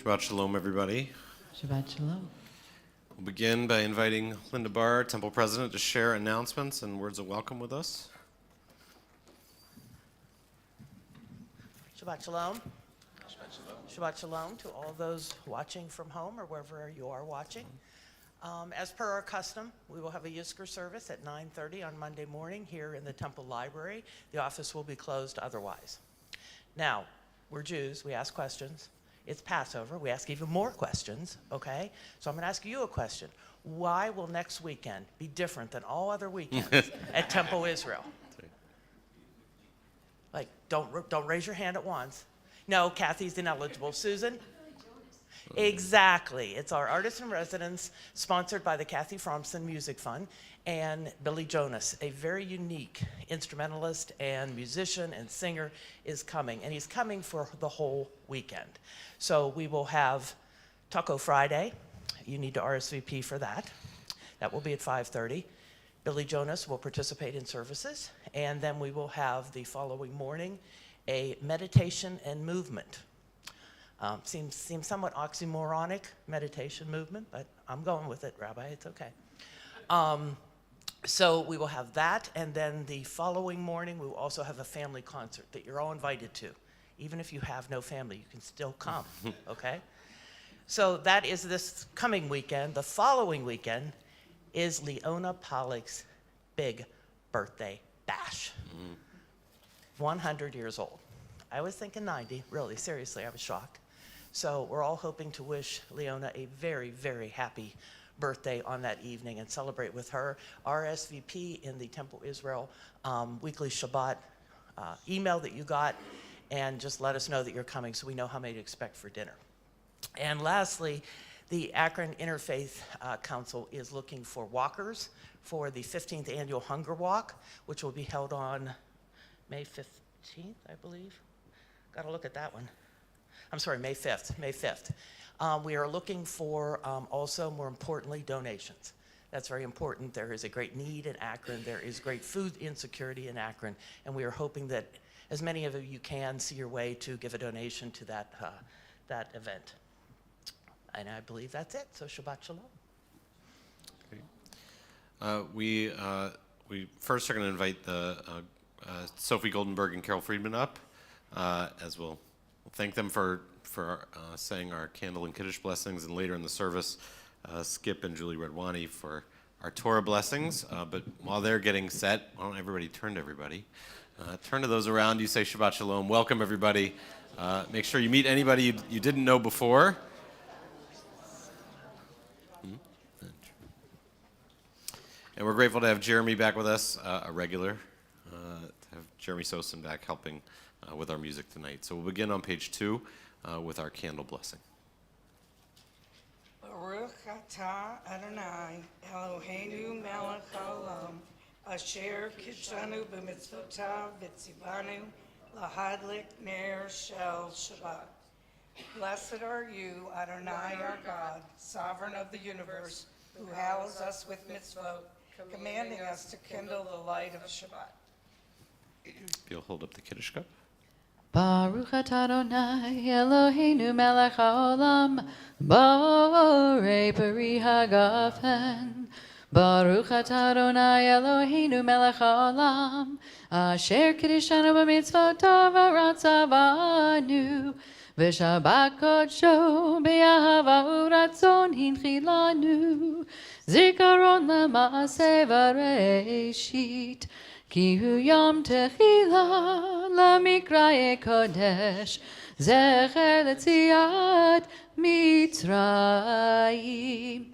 Shabbat Shalom, everybody. Shabbat Shalom. We'll begin by inviting Linda Barr, Temple President, to share announcements and words of welcome with us. Shabbat Shalom. Shabbat Shalom to all those watching from home or wherever you are watching. As per our custom, we will have a Yizkor service at 9:30 on Monday morning here in the Temple Library. The office will be closed otherwise. Now, we're Jews, we ask questions. It's Passover, we ask even more questions, okay? So I'm gonna ask you a question. Why will next weekend be different than all other weekends at Temple Israel? Like, don't raise your hand at once. No, Kathy's ineligible. Susan? Exactly. It's our artist in residence, sponsored by the Kathy Fromson Music Fund, and Billy Jonas, a very unique instrumentalist and musician and singer, is coming, and he's coming for the whole weekend. So we will have Taco Friday. You need to RSVP for that. That will be at 5:30. Billy Jonas will participate in services, and then we will have the following morning a meditation and movement. Seems somewhat oxymoronic, meditation movement, but I'm going with it, Rabbi, it's okay. So we will have that, and then the following morning we will also have a family concert that you're all invited to. Even if you have no family, you can still come, okay? So that is this coming weekend. The following weekend is Leona Pollock's big birthday bash. 100 years old. I was thinking 90, really, seriously, I was shocked. So we're all hoping to wish Leona a very, very happy birthday on that evening and celebrate with her. RSVP in the Temple Israel weekly Shabbat email that you got, and just let us know that you're coming so we know how many to expect for dinner. And lastly, the Akron Interfaith Council is looking for walkers for the 15th annual Hunger Walk, which will be held on May 15th, I believe. Got to look at that one. I'm sorry, May 5th, May 5th. We are looking for also, more importantly, donations. That's very important. There is a great need in Akron. There is great food insecurity in Akron, and we are hoping that as many of you can see your way to give a donation to that, that event. And I believe that's it, so Shabbat Shalom. Okay. We first are going to invite the Sophie Goldenberg and Carol Friedman up, as we'll thank them for saying our candle and Kiddush blessings, and later in the service, Skip and Julie Redwani for our Torah blessings. But while they're getting set, why don't everybody turn to everybody? Turn to those around you, say Shabbat Shalom. Welcome, everybody. Make sure you meet anybody you didn't know before. And we're grateful to have Jeremy back with us, a regular, to have Jeremy Sosin back helping with our music tonight. So we'll begin on page 2 with our candle blessing. Baruch atah Adonai Eloheinu melech haolam asher kidshanu b'mitzvotav v'tzivanu lahadlik ner shel Shabbat. Blessed are you, Adonai our God, sovereign of the universe, who hallows us with mitzvot, commanding us to kindle the light of Shabbat. If you'll hold up the Kiddush cup. Baruch atah Adonai Eloheinu melech haolam borei peri hagafen. Baruch atah Adonai Eloheinu melech haolam asher kiddushanu b'mitzvotav v'ratzavanu v'shabbat kodsho b'ahava u'ratzon hinchilanu zikaron lema'aseh v'reishit Ki hu yom techila lamikraye kodesh zecher letziat Mitzrayim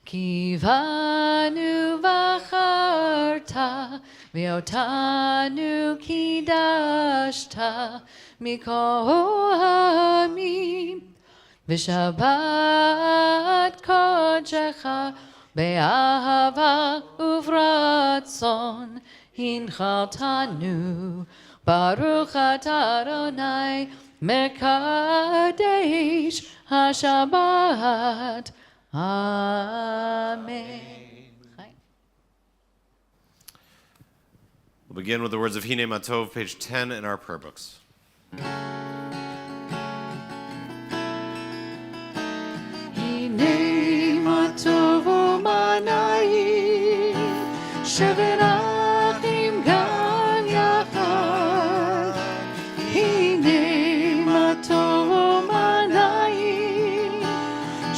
Ki vanu vacharta v'otanu kidashta mikol hamim v'shabbat kodecha be'ahava uvratzon Hinchaltanu Baruch atah Adonai Mekadesh HaShabbat Amen. We'll begin with the words of Hine Matov, page 10 in our prayer books. Hine Matov U'Manayim Shevet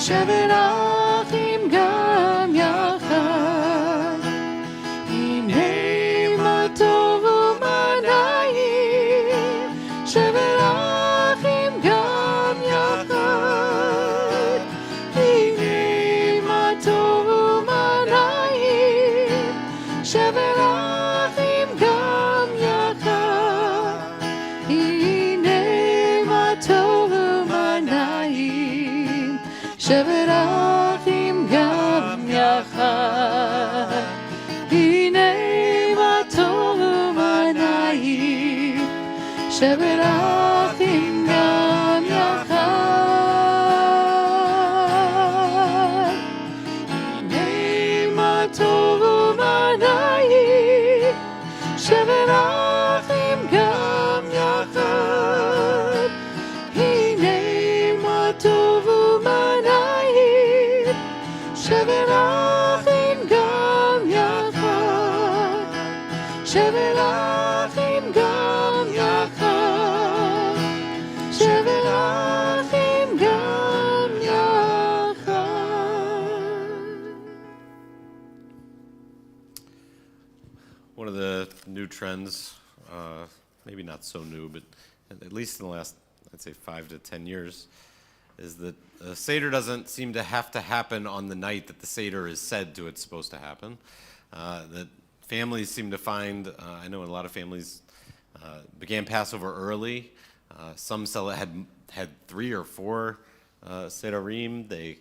Shevet achim gam yachad Hinei ma tov u'manayim Shevet achim gam yachad Hinei ma tov u'manayim Shevet achim gam yachad Hinei ma tov u'manayim Shevet achim gam yachad Hinei ma tov u'manayim Shevet achim gam yachad Hinei ma tov u'manayim Shevet achim gam yachad Hinei ma tov Shevet achim gam yachad Shevet achim gam yachad Shevet achim gam yachad. One of the new trends, maybe not so new, but at least in the last, I'd say 5 to 10 years, is that the Seder doesn't seem to have to happen on the night that the Seder is said to it's supposed to happen. That families seem to find, I know a lot of families began Passover early. Some had 3 or 4 Sederim.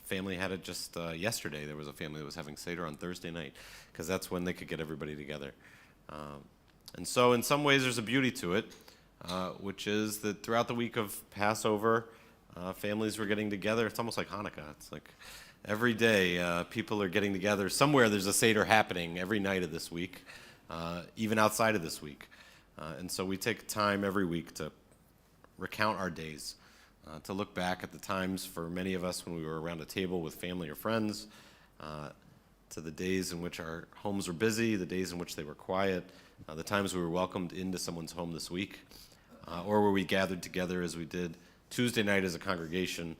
Family had it just yesterday. There was a family that was having Seder on Thursday night because that's when they could get everybody together. And so in some ways there's a beauty to it. Which is that throughout the week of Passover, families were getting together. It's almost like Hanukkah. It's like every day people are getting together. Somewhere there's a Seder happening every night of this week, even outside of this week. And so we take time every week to recount our days, to look back at the times for many of us when we were around a table with family or friends, to the days in which our homes were busy, the days in which they were quiet, the times we were welcomed into someone's home this week, or where we gathered together as we did Tuesday night as a congregation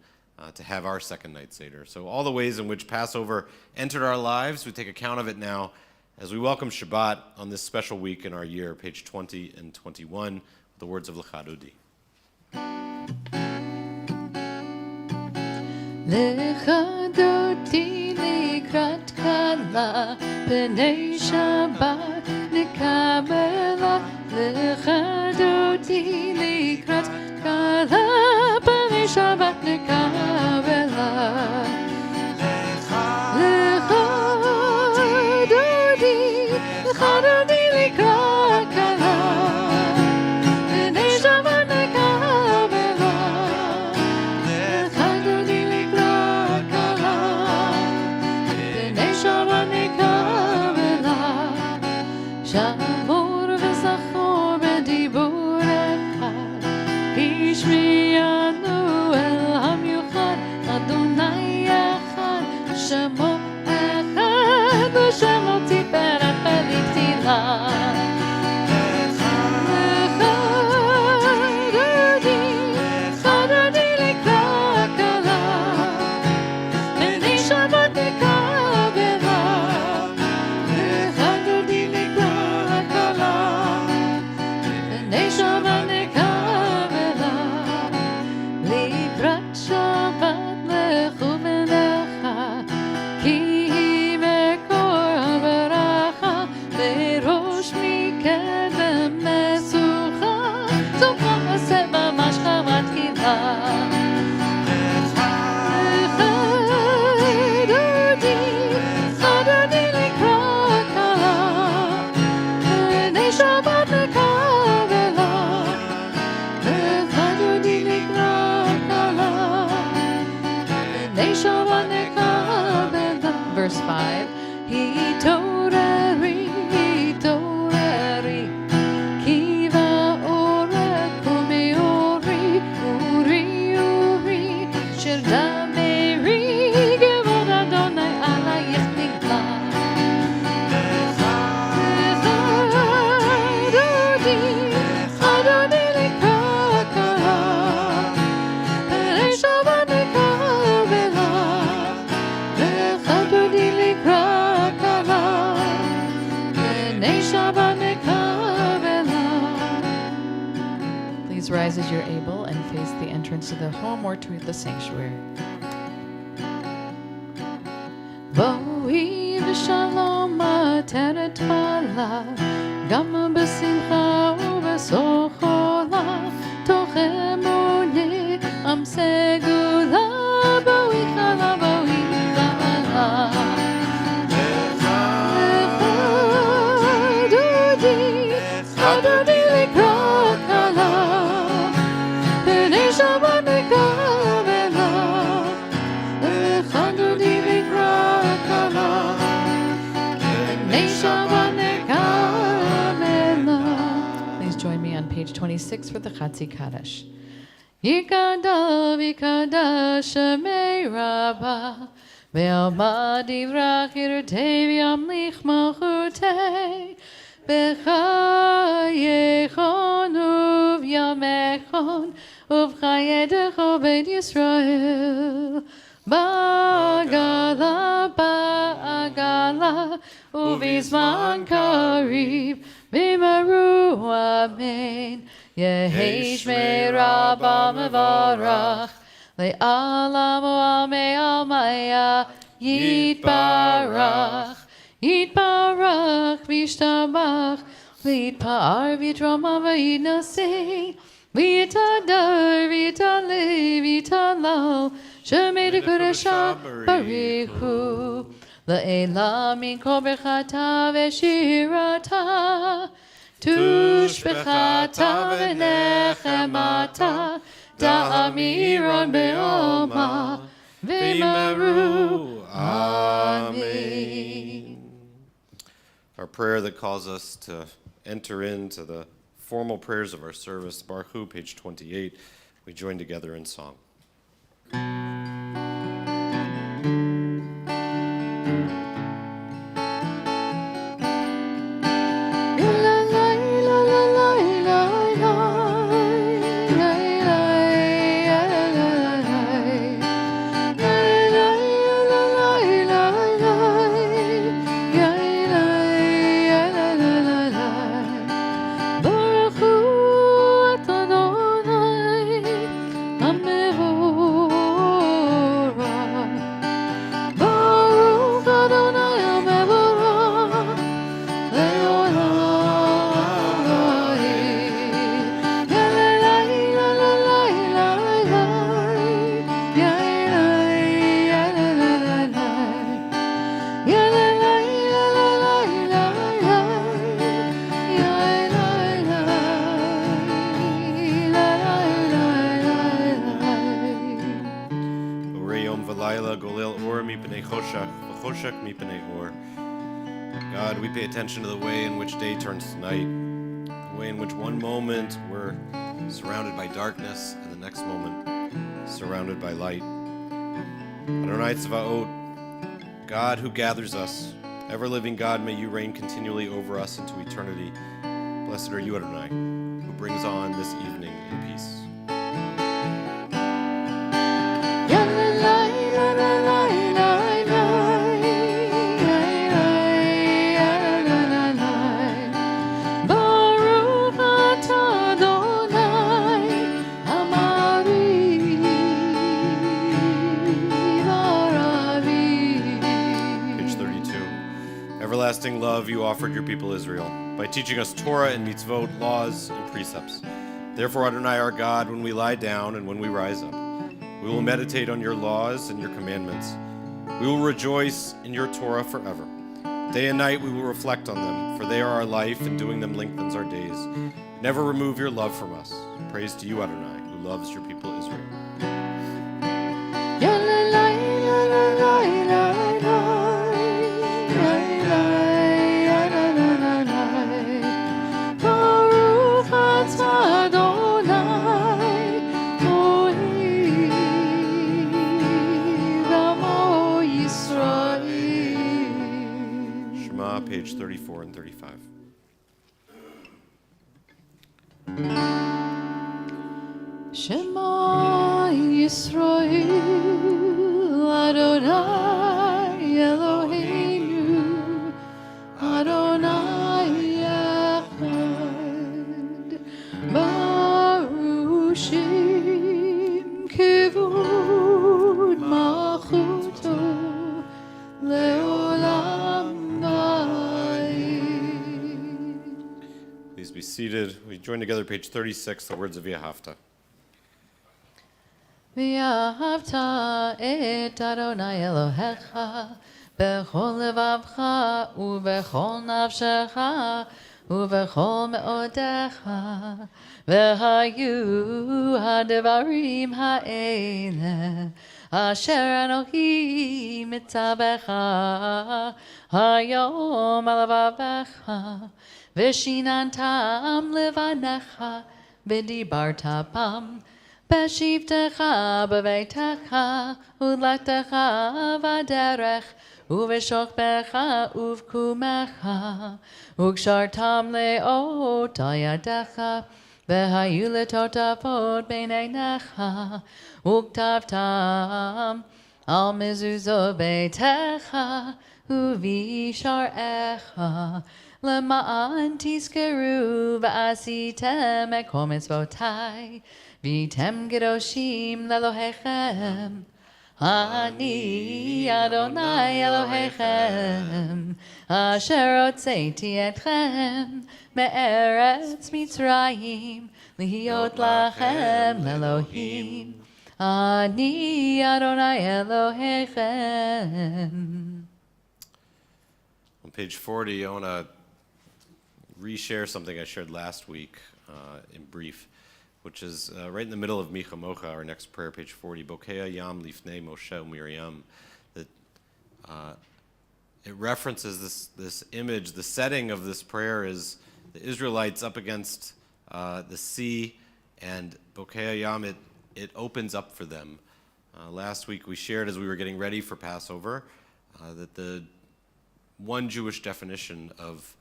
to have our second night Seder. So all the ways in which Passover entered our lives, we take account of it now as we welcome Shabbat on this special week in our year, page 20 and 21, with the words of Lecha Dodi. Lecha Dodi likrat kala b'nei Shabbat nikabela Lecha Dodi likrat kala b'nei Shabbat nikabela Lecha Dodi likrat kala b'nei Shabbat nikabela Lecha Dodi likrat kala b'nei Shabbat nikabela וזכור בדיבור אחד, השמיענו אל המיוחד, אדוני אחד, שמו אחד, ושמו תפארת ולתחילה. Verse 5, Hitorari, Kiva Ora, Kumi Ori, Uri, Shirdameri, Gevod Adonai Alayich Nigla. Adonai Likrakala, Shabbat Nekavela. Please rise as you're able and face the entrance to the home or to the sanctuary. Bo'i v'shalom ateret pala, gam b'simcha u'b'sochola, toch emuni am segula, bo'i chala, bo'i chala. Adonai likrakala, b'nei Shabbat nekavela, Adonai likrakala, b'nei Shabbat nekavela. Please join me on page 26 for the Chatzi Kaddish. Yikadav, Yikadav, Shemei Rabbah, ve'alma divrach yirtei v'yamlich malchutei, B'chayechon uvyamechon uvchayedecho ben Yisrael Ba'agala, ba'agala uvizman karib B'maru amen Yehi shmei Rabba mevarach Le'alam u'amei almaya Yitbarach Yitbarach v'yishtabach v'yitpa'ar v'yitrama v'yinaseh v'yitadar v'yitale v'yitalal shemei d'kodesha barichu le'ela min kol berchata v'shirata tushbechata v'nechemata da'amiron be'oma v'maru amen. Our prayer that calls us to enter into the formal prayers of our service, Baruch Hu, page 28. We join together in song. God, we pay attention to the way in which day turns to night. The way in which one moment we're surrounded by darkness and the next moment surrounded by light. Adonai Tzvaot, God who gathers us, ever-living God, may you reign continually over us into eternity. Blessed are you, Adonai, who brings on this evening in peace. Everlasting love you offered your people Israel by teaching us Torah and mitzvot, laws and precepts. Therefore, Adonai our God, when we lie down and when we rise up, we will meditate on your laws and your commandments. We will rejoice in your Torah forever. Day and night we will reflect on them, for they are our life, and doing them lengthens our days. Never remove your love from us. Praise to you, Adonai, who loves your people Israel. Page 34 and 35. Shema Yisrael, Adonai Eloheinu, Adonai Echad, Baruch Shem Kivud Malchuto, Leolam. Please be seated. We join together page 36, the words of Yehavta. V'yahavta et Adonai Elohecha b'chol levavcha u'b'chol nafshecha u'b'chol me'odecha v'hayu ha'devarim ha'ele asher Anochi mitzavecha hayom alavavecha v'shinantam levanecha v'dibarta bam b'shivtecha b'veitecha u'lechtecha v'derech u'v'shochbecha u'v'kumecha u'kshartam le'ot al yadecha v'hayu letotafot b'neinecha u'ktavtam al mezuzot beitecha u'visharecha למען תזכרו ועשיתם את כל מצוותיי והייתם קדושים לאלוהיכם. אני אדוני אלוהיכם אשר הוצאתי אתכם מארץ מצרים להיות לכם לאלוהים. אני אדוני אלוהיכם. On page 40, I want to reshare something I shared last week in brief, which is right in the middle of Micha Mocha, our next prayer, page 40, Bokea Yam Lifnei Moshe Miriam, that it references this image. The setting of this prayer is the Israelites up against the sea, and Bokea Yam, it opens up for them. Last week we shared as we were getting ready for Passover that the one Jewish definition of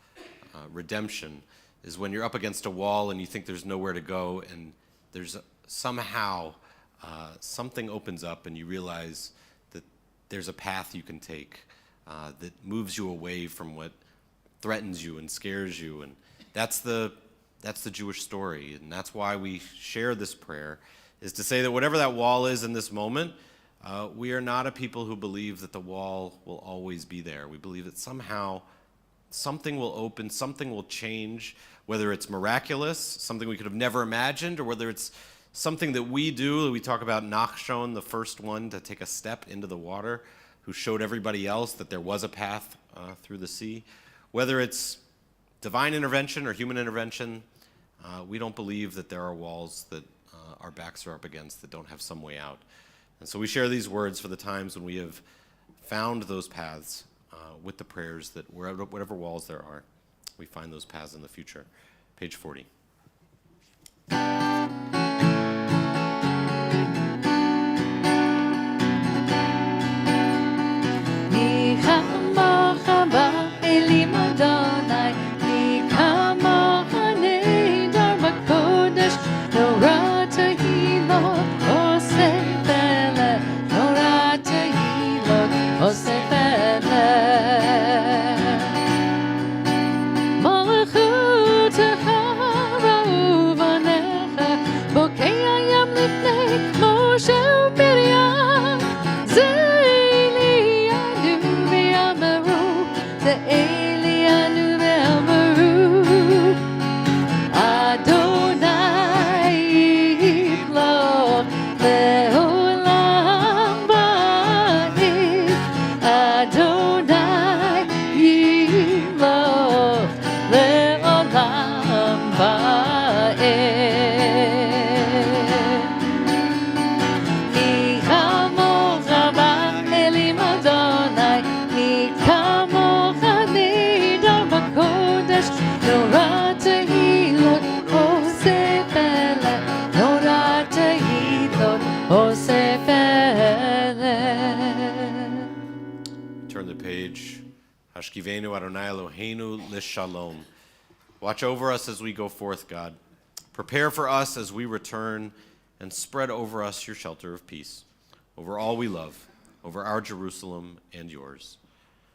redemption is when you're up against a wall and you think there's nowhere to go, and there's somehow something opens up and you realize that there's a path you can take that moves you away from what threatens you and scares you. And that's the Jewish story, and that's why we share this prayer, is to say that whatever that wall is in this moment, we are not a people who believe that the wall will always be there. We believe that somehow something will open, something will change, whether it's miraculous, something we could have never imagined, or whether it's something that we do. We talk about Nachshon, the first one to take a step into the water, who showed everybody else that there was a path through the sea. Whether it's divine intervention or human intervention, we don't believe that there are walls that our backs are up against that don't have some way out. And so we share these words for the times when we have found those paths with the prayers, that whatever walls there are, we find those paths in the future. page 40. מי כמוך באלים אדוני, מי כמוך נהדר בקודש, נורא תהילות עושה פלא, נורא תהילות עושה פלא. מלכותך ראו בניך, בוקע ים לפני משה ומרים, זה Elianu ve'amaru, Adonai yimloch le'olam ba'ed, Adonai yimloch le'olam ba'ed. Mi chamocha ba'elim Adonai, mi chamocha nidar b'kodesh, nora tehilot oseh pele, nora tehilot oseh pele. Turn the page. Hashkivenu Adonai Eloheinu l'shalom. Watch over us as we go forth, God. Prepare for us as we return, and spread over us your shelter of peace, over all we love, over our Jerusalem and yours.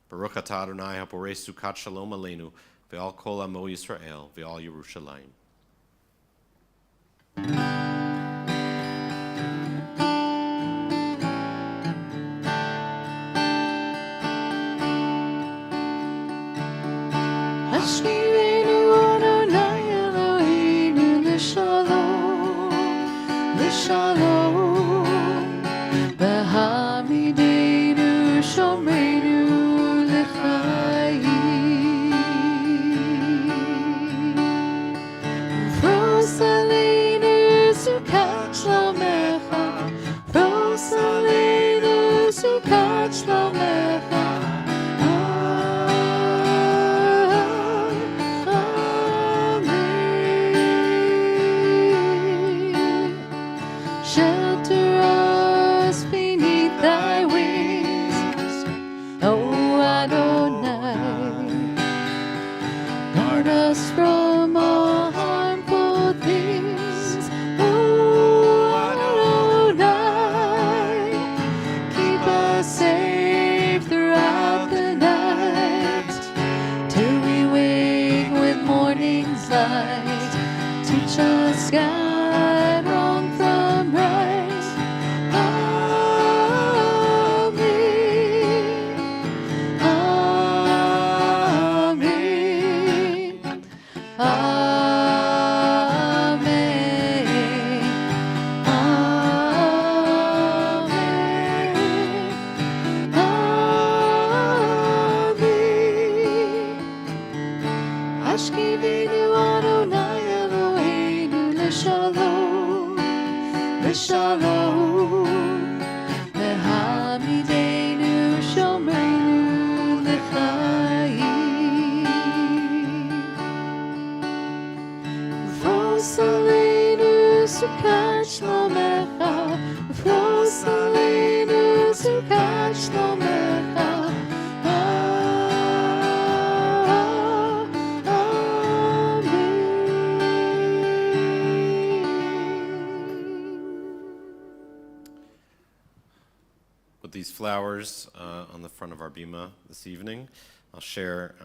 Baruch atah Adonai haporei sukat shalom aleinu, ve'al kol amo Yisrael, ve'al Yerushalayim. Hashkivenu Adonai Eloheinu l'shalom, l'shalom, v'hamidenu shomreinu l'chaim. Ufros aleinu sukat shlomecha, ufros aleinu sukat shlomecha. Shelter us beneath thy wings, O Adonai. Guard us from all harmful things, O Adonai. Keep us safe throughout the night, till we wake with morning's light. Teach us, guide wrong from right. Amen. Amen. Amen. Amen. Hashkivenu Adonai Eloheinu l'shalom, l'shalom, v'hamidenu shomreinu l'chaim. Ufros aleinu sukat shlomecha, ufros aleinu sukat shlomecha. With these flowers on the front of our bima this evening, I'll share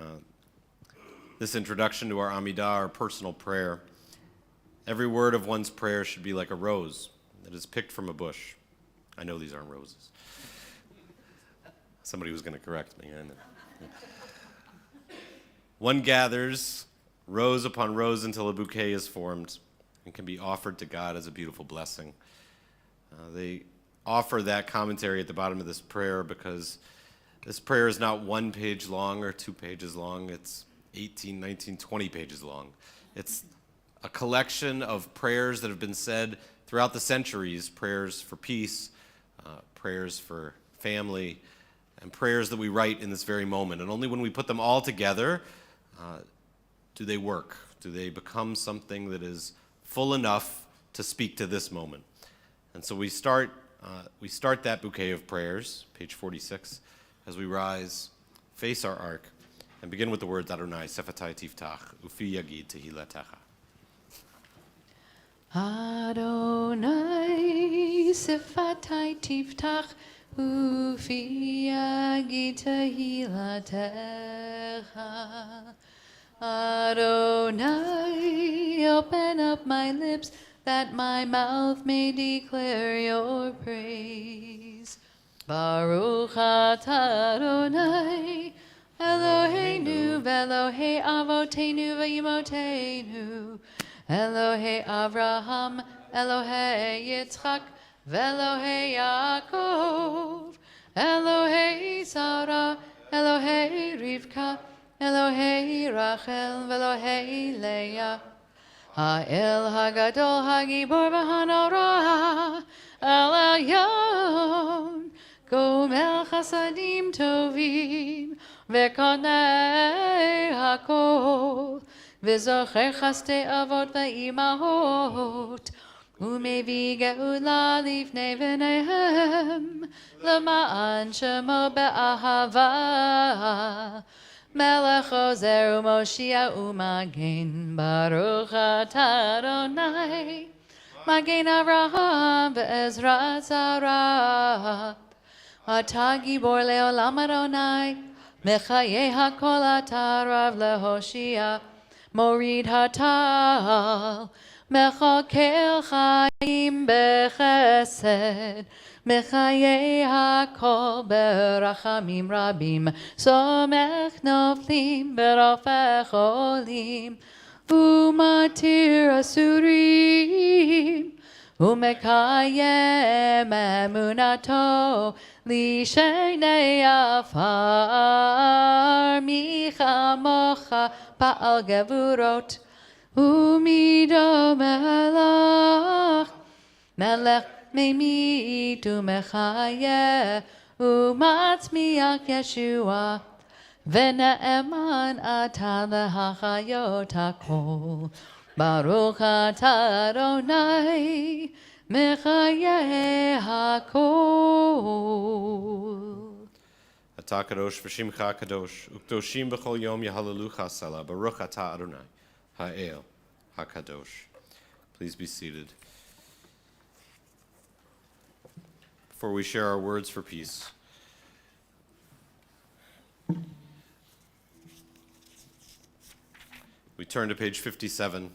this introduction to our Amidah, our personal prayer. Every word of one's prayer should be like a rose that is picked from a bush. I know these aren't roses. Somebody was going to correct me. I know. One gathers rows upon rows until a bouquet is formed and can be offered to God as a beautiful blessing. They offer that commentary at the bottom of this prayer because this prayer is not 1 page long or 2 pages long. It's 18, 19, 20 pages long. It's a collection of prayers that have been said throughout the centuries, prayers for peace, prayers for family, and prayers that we write in this very moment. And only when we put them all together do they work, do they become something that is full enough to speak to this moment? And so we start that bouquet of prayers, page 46, as we rise, face our ark, and begin with the words Adonai, Sefatai Tiftach, Ufi Yagid Tehilatecha. Adonai sifatai tiftach ufi yagid tehilatecha. Adonai, open up my lips that my mouth may declare your praise. Baruch atah Adonai, Eloheinu v'Elohei avoteinu v'yimotenu, Elohei Avraham, Elohei Yitzchak, v'Elohei Yaakov, Elohei Sarah, Elohei Rivka, Elohei Rachel, v'Elohei Leah, Ha'el Hagadol Hagibor v'Hanora, El Elyon, Gomel Chasadim Tovim, v'Konei Hakol, V'zocher chaste avot v'imahot, u'mevi geula lifnei v'neihem, l'ma'an shemo be'ahava, melech ozer u'moshia u'magen, baruch atah Adonai, magen Avraham ve'ezrat Sarah, atah gibor le'olam Adonai, mechayei hakol atah rav lehoshia, Morid hatal, mechakel chaim bechesed, mechayei hakol berachamim rabim, somech noflim berofech olim, umatir asurim, umekayem emunato, lishenei afar, michamocha Pa'al gevurot, umido melech, melech memit umechayeh, umatzmiach Yeshua, v'ne'eman atah lehachayot hakol, baruch atah Adonai, mechayeh hakol. Atah kadosh v'shimcha kadosh, ukdoshim b'chol yom yahalelucha sela, baruch atah Adonai, ha'el, ha'kadosh. Please be seated. Before we share our words for peace, we turn to page 57.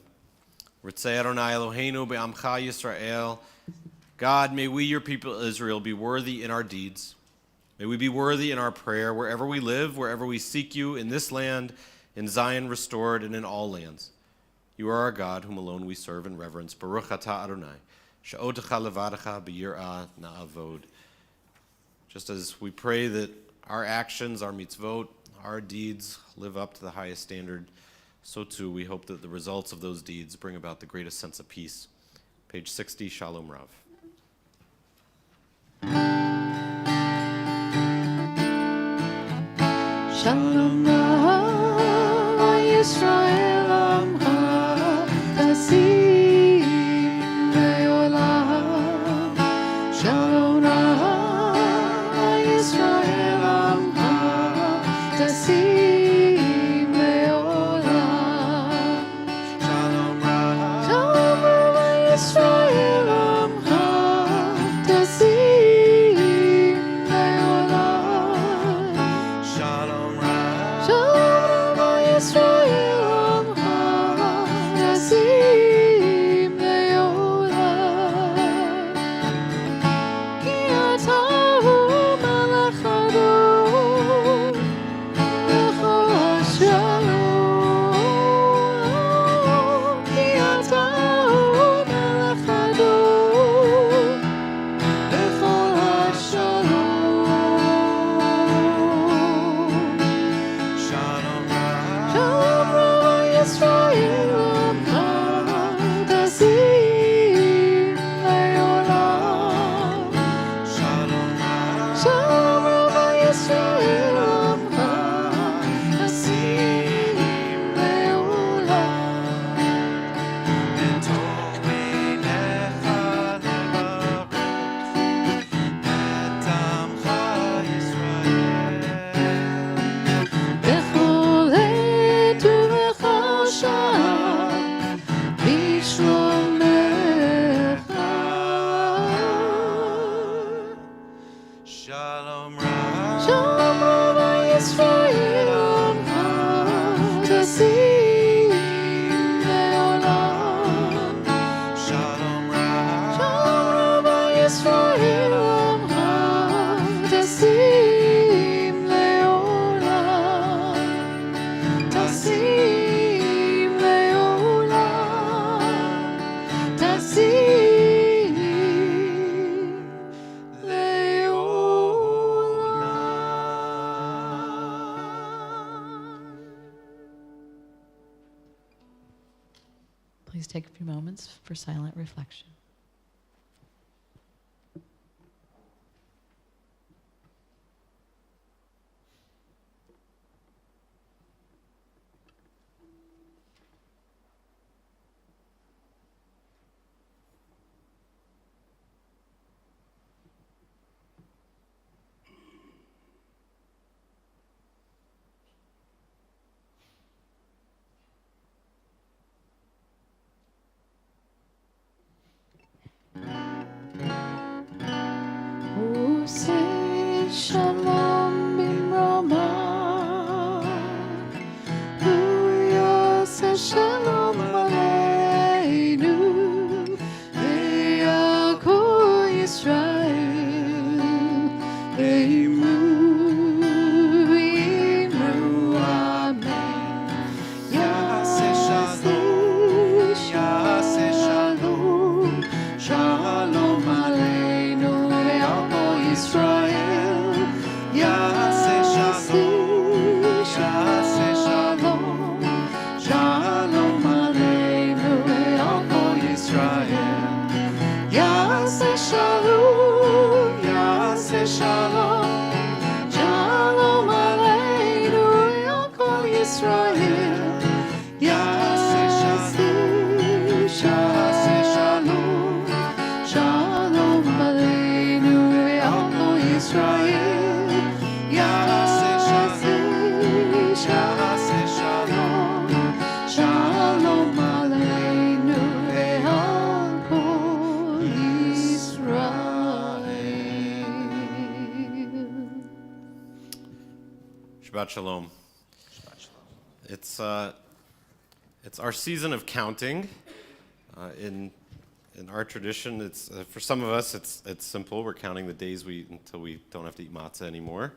Ritzei Adonai Eloheinu be'amcha Yisrael. God, may we, your people Israel, be worthy in our deeds. May we be worthy in our prayer wherever we live, wherever we seek you, in this land, in Zion restored, and in all lands. You are our God, whom alone we serve and reverence. Baruch atah Adonai, she'otecha levadecha b'yirah na'avod. Just as we pray that our actions, our mitzvot, our deeds live up to the highest standard, so too we hope that the results of those deeds bring about the greatest sense of peace. Page 60, Shalom Rav. Shalom Yisrael Amcha Tasim Ve'olam. Shalom Yisrael Amcha Tasim Ve'olam. Shalom Yisrael Amcha Tasim Ve'olam. Shalom Yisrael Amcha Please take a few moments for silent reflection. Oh, say shalom bimrama. Oh, say shalom aleinu. Ve'yakol Yisrael. Ve'imru, imru, amen. Yaseh shalom, yaseh shalom. Shalom aleinu ve'yakol Yisrael. Yaseh shalom, yaseh shalom. Shalom aleinu ve'yakol Yisrael. Yaseh shalom, yaseh shalom. Shalom aleinu ve'yakol Yisrael. Yaseh shalom, yaseh shalom. Shalom aleinu ve'yakol Yisrael. Yaseh shalom, yaseh shalom. Shalom aleinu ve'yakol Yisrael. Shabbat Shalom. It's our season of counting. In our tradition, it's for some of us, it's simple. We're counting the days until we don't have to eat matzah anymore.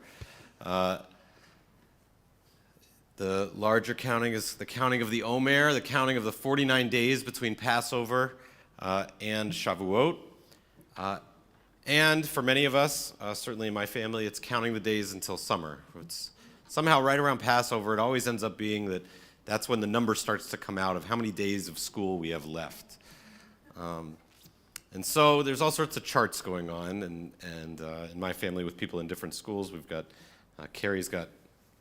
The larger counting is the counting of the Omer, the counting of the 49 days between Passover and Shavuot. And for many of us, certainly in my family, it's counting the days until summer. It's somehow right around Passover, it always ends up being that's when the number starts to come out of how many days of school we have left. And so there's all sorts of charts going on, and in my family with people in different schools, we've got, Carrie's got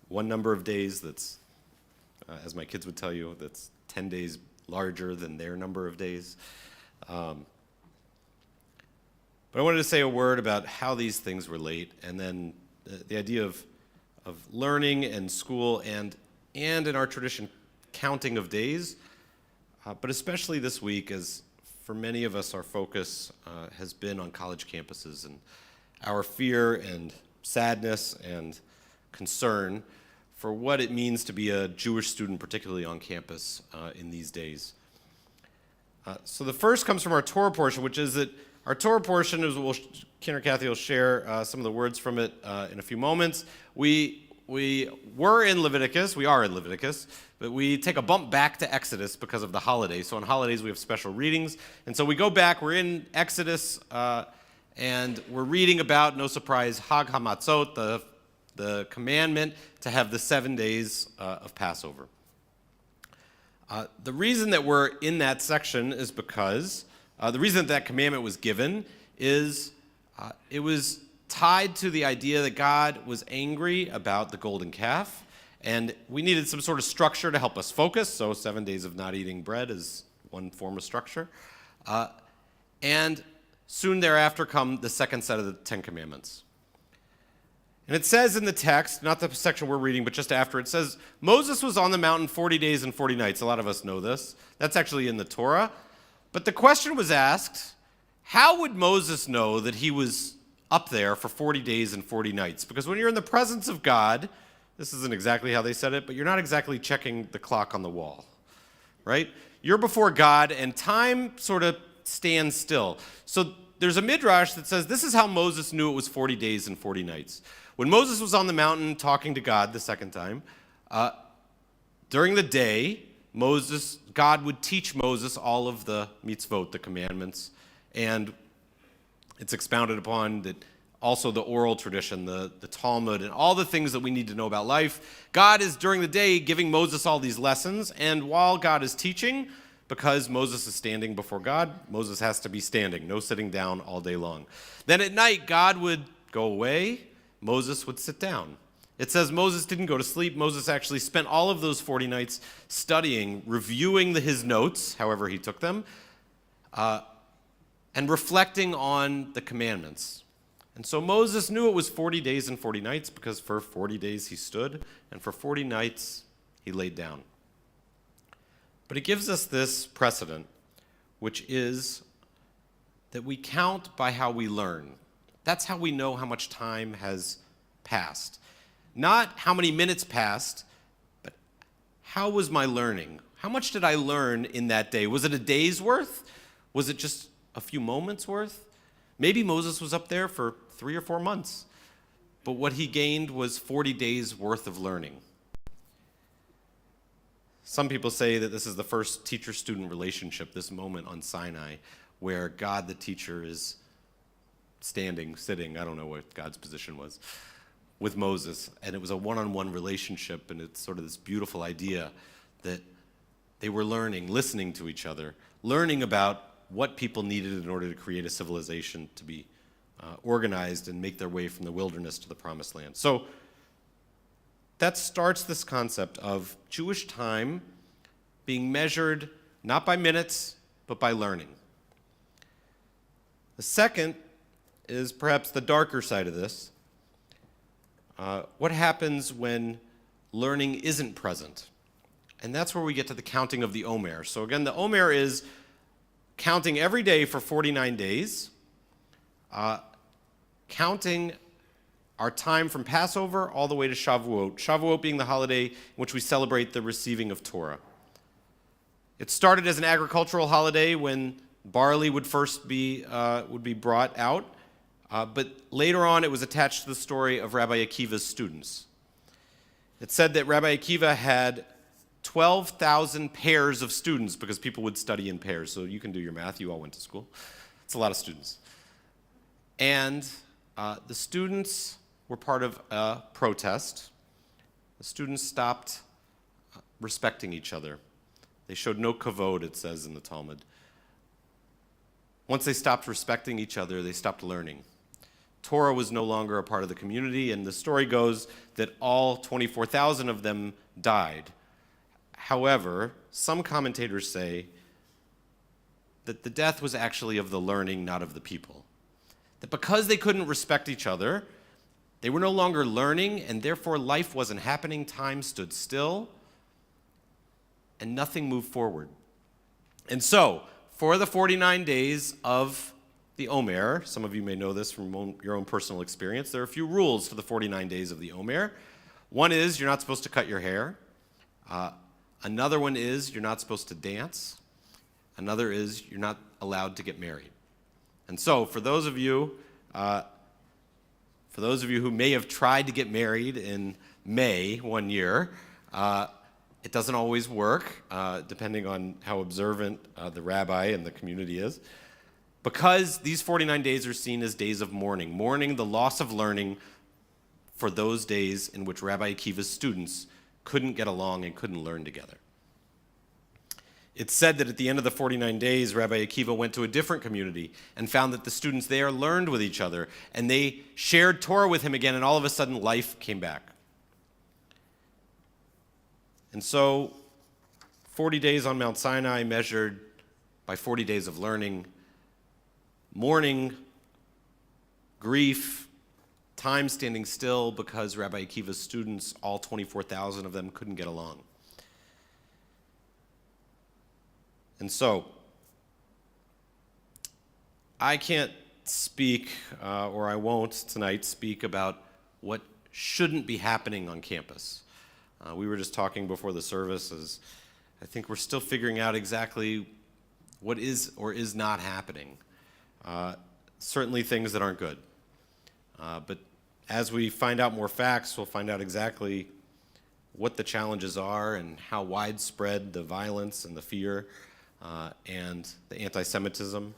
one number of days that's, as my kids would tell you, that's 10 days larger than their number of days. But I wanted to say a word about how these things relate, and then the idea of learning and school and in our tradition, counting of days, but especially this week, as for many of us, our focus has been on college campuses and our fear and sadness and concern for what it means to be a Jewish student, particularly on campus in these days. So the first comes from our Torah portion, which is that our Torah portion is, Ken or Kathy will share some of the words from it in a few moments. We were in Leviticus, we are in Leviticus, but we take a bump back to Exodus because of the holidays. So on holidays we have special readings. And so we go back, we're in Exodus, and we're reading about, no surprise, Hag HaMatzot, the commandment to have the 7 days of Passover. The reason that we're in that section is because the reason that commandment was given is it was tied to the idea that God was angry about the golden calf, and we needed some sort of structure to help us focus, so 7 days of not eating bread is one form of structure. And soon thereafter come the second set of the Ten Commandments. And it says in the text, not the section we're reading, but just after, it says, Moses was on the mountain 40 days and 40 nights. A lot of us know this. That's actually in the Torah. But the question was asked, how would Moses know that he was up there for 40 days and 40 nights? Because when you're in the presence of God, this isn't exactly how they said it, but you're not exactly checking the clock on the wall, right? You're before God, and time sort of stands still. So there's a midrash that says this is how Moses knew it was 40 days and 40 nights. When Moses was on the mountain talking to God the second time, during the day, God would teach Moses all of the mitzvot, the commandments, and it's expounded upon that also the oral tradition, the Talmud, and all the things that we need to know about life. God is, during the day, giving Moses all these lessons, and while God is teaching, because Moses is standing before God, Moses has to be standing, no sitting down all day long. Then at night, God would go away, Moses would sit down. It says Moses didn't go to sleep. Moses actually spent all of those 40 nights studying, reviewing his notes, however he took them, and reflecting on the commandments. And so Moses knew it was 40 days and 40 nights because for 40 days he stood, and for 40 nights he laid down. But it gives us this precedent, which is that we count by how we learn. That's how we know how much time has passed. Not how many minutes passed, but how was my learning? How much did I learn in that day? Was it a day's worth? Was it just a few moments worth? Maybe Moses was up there for 3 or 4 months, but what he gained was 40 days worth of learning. Some people say that this is the first teacher-student relationship, this moment on Sinai, where God the teacher is standing, sitting, I don't know what God's position was, with Moses, and it was a one-on-one relationship, and it's sort of this beautiful idea that they were learning, listening to each other, learning about what people needed in order to create a civilization to be organized and make their way from the wilderness to the promised land. So that starts this concept of Jewish time being measured not by minutes, but by learning. The second is perhaps the darker side of this. What happens when learning isn't present? And that's where we get to the counting of the Omer. So again, the Omer is counting every day for 49 days, counting our time from Passover all the way to Shavuot, Shavuot being the holiday in which we celebrate the receiving of Torah. It started as an agricultural holiday when barley would first be brought out, but later on it was attached to the story of Rabbi Akiva's students. It said that Rabbi Akiva had 12,000 pairs of students because people would study in pairs. So you can do your math. You all went to school. It's a lot of students. And the students were part of a protest. The students stopped respecting each other. They showed no kavod, it says in the Talmud. Once they stopped respecting each other, they stopped learning. Torah was no longer a part of the community, and the story goes that all 24,000 of them died. However, some commentators say that the death was actually of the learning, not of the people. That because they couldn't respect each other, they were no longer learning, and therefore life wasn't happening, time stood still, and nothing moved forward. And so, for the 49 days of the Omer, some of you may know this from your own personal experience, there are a few rules for the 49 days of the Omer. One is you're not supposed to cut your hair. Another one is you're not supposed to dance. Another is you're not allowed to get married. And so, for those of you who may have tried to get married in May one year, it doesn't always work, depending on how observant the rabbi and the community is, because these 49 days are seen as days of mourning, mourning the loss of learning for those days in which Rabbi Akiva's students couldn't get along and couldn't learn together. It's said that at the end of the 49 days, Rabbi Akiva went to a different community and found that the students there learned with each other, and they shared Torah with him again, and all of a sudden life came back. And so 40 days on Mount Sinai measured by 40 days of learning, mourning, grief, time standing still because Rabbi Akiva's students, all 24,000 of them, couldn't get along. And so, I can't speak, or I won't tonight speak about what shouldn't be happening on campus. We were just talking before the service, as I think we're still figuring out exactly what is or is not happening. Certainly things that aren't good. But as we find out more facts, we'll find out exactly what the challenges are and how widespread the violence and the fear and the anti-Semitism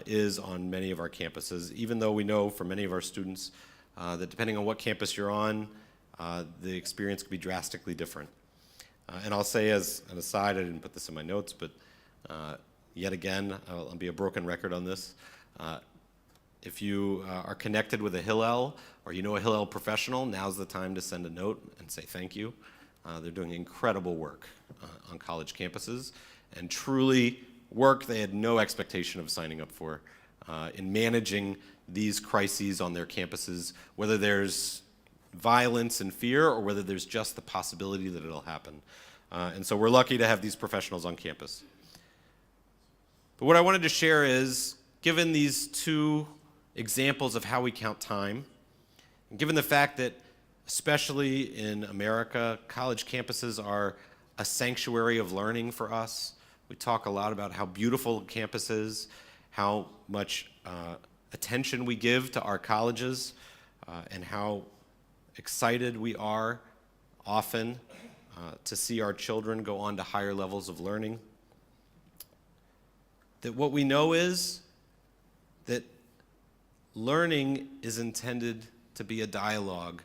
is on many of our campuses, even though we know from many of our students that depending on what campus you're on, the experience could be drastically different. And I'll say as an aside, I didn't put this in my notes, but Yet again, I'll be a broken record on this. If you are connected with a Hillel or you know a Hillel professional, now's the time to send a note and say thank you. They're doing incredible work on college campuses, and truly work they had no expectation of signing up for in managing these crises on their campuses, whether there's violence and fear or whether there's just the possibility that it'll happen. And so we're lucky to have these professionals on campus. But what I wanted to share is, given these two examples of how we count time, and given the fact that, especially in America, college campuses are a sanctuary of learning for us. We talk a lot about how beautiful campus is, how much attention we give to our colleges, and how excited we are often to see our children go on to higher levels of learning. That what we know is that learning is intended to be a dialogue,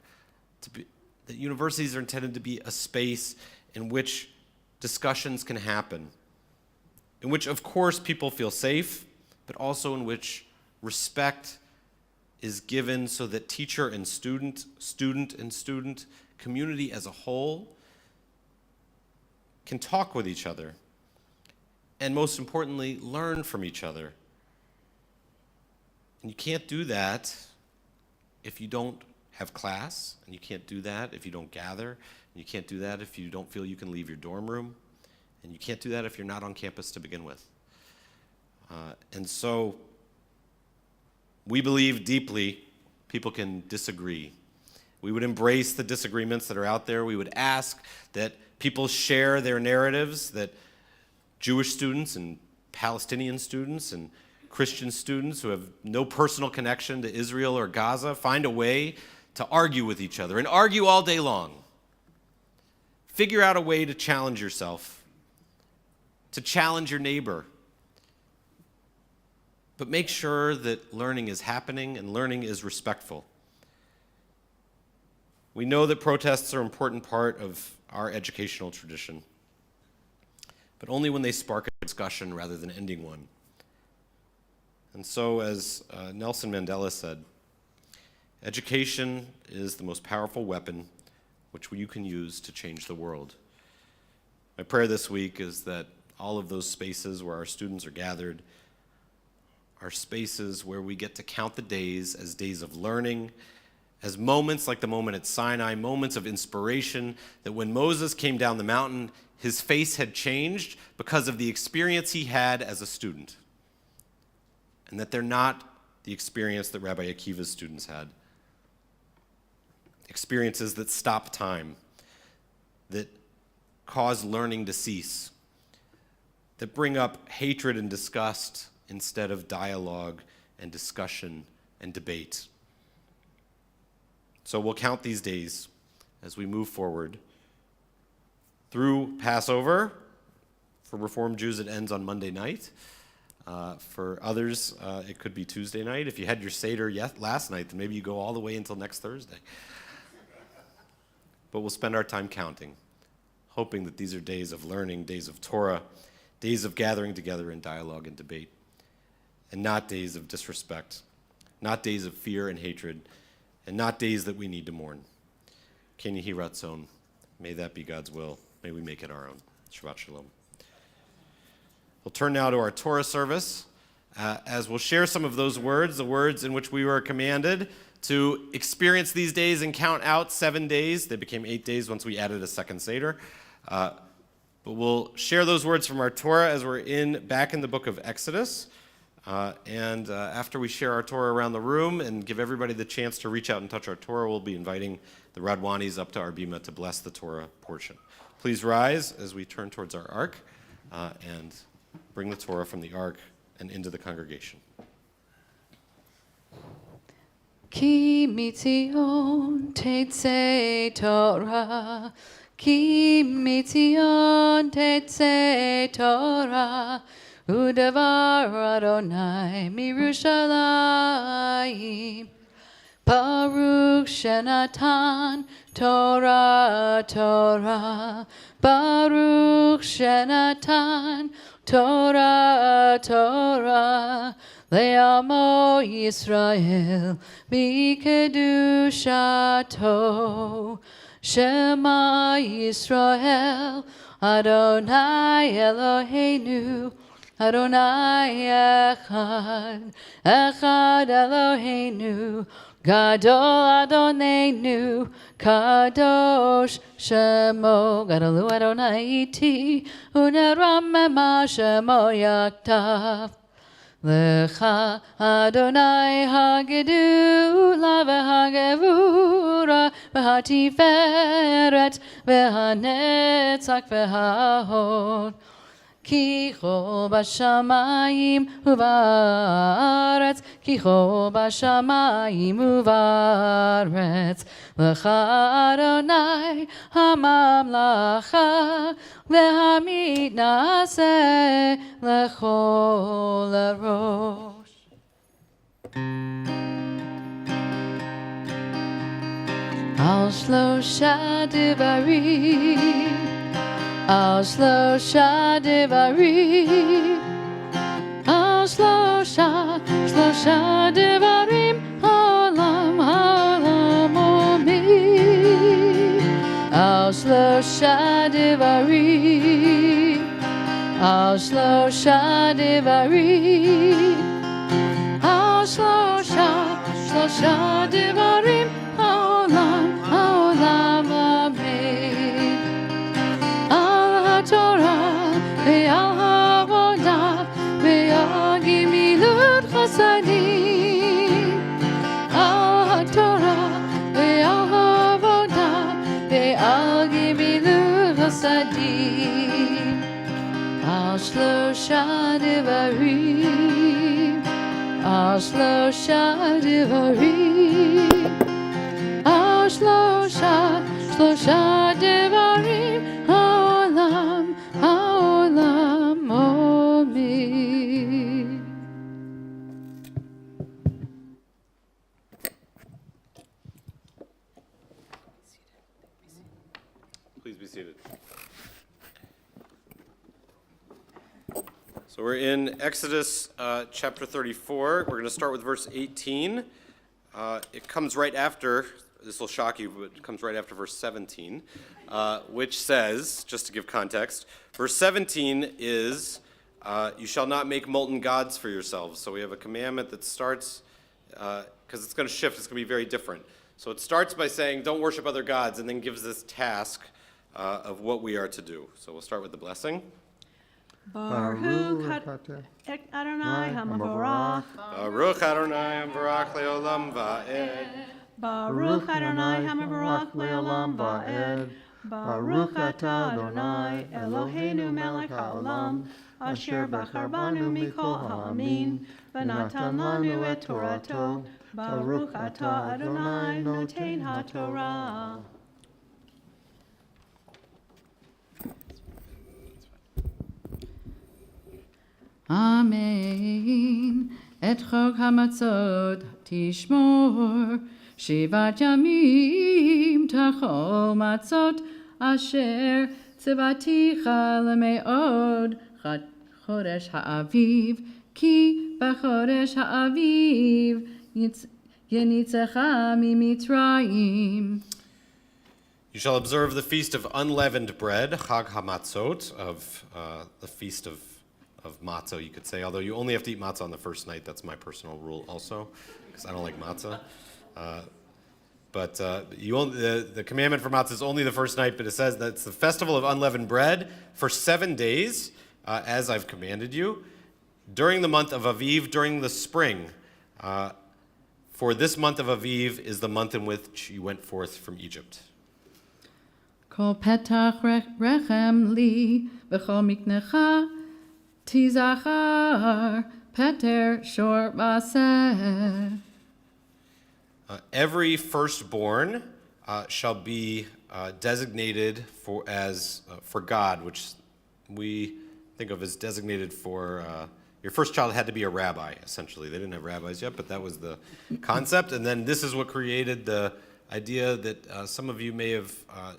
that universities are intended to be a space in which discussions can happen, in which, of course, people feel safe, but also in which respect is given so that teacher and student, community as a whole can talk with each other, and most importantly, learn from each other. And you can't do that if you don't have class, and you can't do that if you don't gather, and you can't do that if you don't feel you can leave your dorm room, and you can't do that if you're not on campus to begin with. And so we believe deeply people can disagree. We would embrace the disagreements that are out there. We would ask that people share their narratives, that Jewish students and Palestinian students and Christian students who have no personal connection to Israel or Gaza find a way to argue with each other and argue all day long. Figure out a way to challenge yourself, to challenge your neighbor. But make sure that learning is happening and learning is respectful. We know that protests are an important part of our educational tradition, but only when they spark a discussion rather than ending one. And so, as Nelson Mandela said, education is the most powerful weapon which you can use to change the world. My prayer this week is that all of those spaces where our students are gathered are spaces where we get to count the days as days of learning, as moments like the moment at Sinai, moments of inspiration, that when Moses came down the mountain, his face had changed because of the experience he had as a student. And that they're not the experience that Rabbi Akiva's students had. Experiences that stop time, that cause learning to cease, that bring up hatred and disgust instead of dialogue and discussion and debate. So we'll count these days as we move forward through Passover. For Reformed Jews, it ends on Monday night. For others, it could be Tuesday night. If you had your Seder last night, then maybe you go all the way until next Thursday. But we'll spend our time counting, hoping that these are days of learning, days of Torah, days of gathering together in dialogue and debate, and not days of disrespect, not days of fear and hatred, and not days that we need to mourn. Ken Yehi Ratzon, may that be God's will. May we make it our own. Shabbat Shalom. We'll turn now to our Torah service, as we'll share some of those words, the words in which we were commanded to experience these days and count out 7 days. They became 8 days once we added a second Seder. But we'll share those words from our Torah as we're back in the book of Exodus. And after we share our Torah around the room and give everybody the chance to reach out and touch our Torah, we'll be inviting the Radwanis up to our bima to bless the Torah portion. Please rise as we turn towards our ark and bring the Torah from the ark and into the congregation. Ki mitzion tetze Torah, ki mitzion tetze Torah, udavar Adonai mirushalayim. Baruch Shenatan Torah Torah, Baruch Shenatan Torah, Torah, le'amo Yisrael, b'kedushato. Shema Yisrael, Adonai Eloheinu, Adonai Echad, Echad Eloheinu, Gadol Adonenu, Kadosh Shemo, Gadolu Adonai Iti, Uneramema Shemo Yaktav. Lecha Adonai Hagedula v'hagevura v'hatiferet v'hanetzach v'hahod. Ki chol b'shamayim uvaretz, ki chol b'shamayim uvaretz. Lecha Adonai hamamlacha v'hamitnaseh lechol erosh. Al shlosha devarim, al shlosha devarim, al shlosha devarim, olam omi. Al shlosha devarim, al shlosha devarim, al shlosha devarim, olam amin. Al haTorah ve'al ha'avodah ve'al gimilut chasadim. Al haTorah ve'al ha'avodah ve'al gimilut chasadim. Al shlosha devarim, al shlosha devarim, al shlosha devarim, haolam omi. Please be seated. So we're in Exodus chapter 34. We're going to start with verse 18. It comes right after, this will shock you, but it comes right after verse 17, which says, just to give context, verse 17 is, you shall not make molten gods for yourselves. So we have a commandment that starts, because it's going to shift, it's going to be very different. So it starts by saying, don't worship other gods, and then gives this task of what we are to do. So we'll start with the blessing. Baruch Adonai HaMavorach. Baruch Adonai Barak Leolam Va'ed. Baruch Adonai HaMavorach Leolam Va'ed. Baruch Atah Adonai Eloheinu Melech HaOlam, Asher Bachar Banu Mikol Ha'amin, V'natan Lanu et Torato. Baruch Atah Adonai Noten HaTorah. Amen. Et chok hamatzot tishmor, shivat yamim tachol matzot, asher tzivaticha lemeod, chodesh ha'aviv, ki b'chodesh ha'aviv, yenitzecha mimitzrayim. You shall observe the feast of unleavened bread, Chag HaMatzot, of the feast of matzah, you could say, although you only have to eat matzah on the first night. That's my personal rule also, because I don't like matzah. But the commandment for matzah is only the first night, but it says that it's the festival of unleavened bread for 7 days, as I've commanded you, during the month of Aviv, during the spring. For this month of Aviv is the month in which you went forth from Egypt. Kol petach rechem li, v'chol miknecha, Tizachar Peter Shor Baser. Every firstborn shall be designated for God, which we think of as designated for your first child had to be a rabbi. Essentially, they didn't have rabbis yet, but that was the concept. And then this is what created the idea that some of you may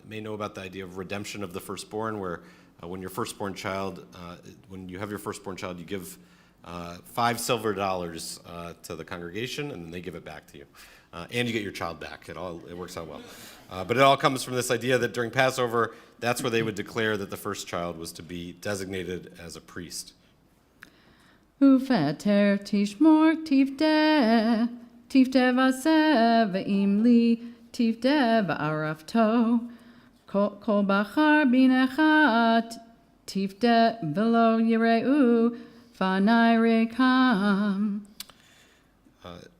know about the idea of redemption of the firstborn, where when your firstborn child, when you have your firstborn child, you give $5 silver to the congregation, and then they give it back to you. And you get your child back. It works out well. But it all comes from this idea that during Passover, that's where they would declare that the first child was to be designated as a priest. Uveter tishmor tivde vasev imli tivde va'arafto kol bachar binechat tivde velo yireu fanai rekam.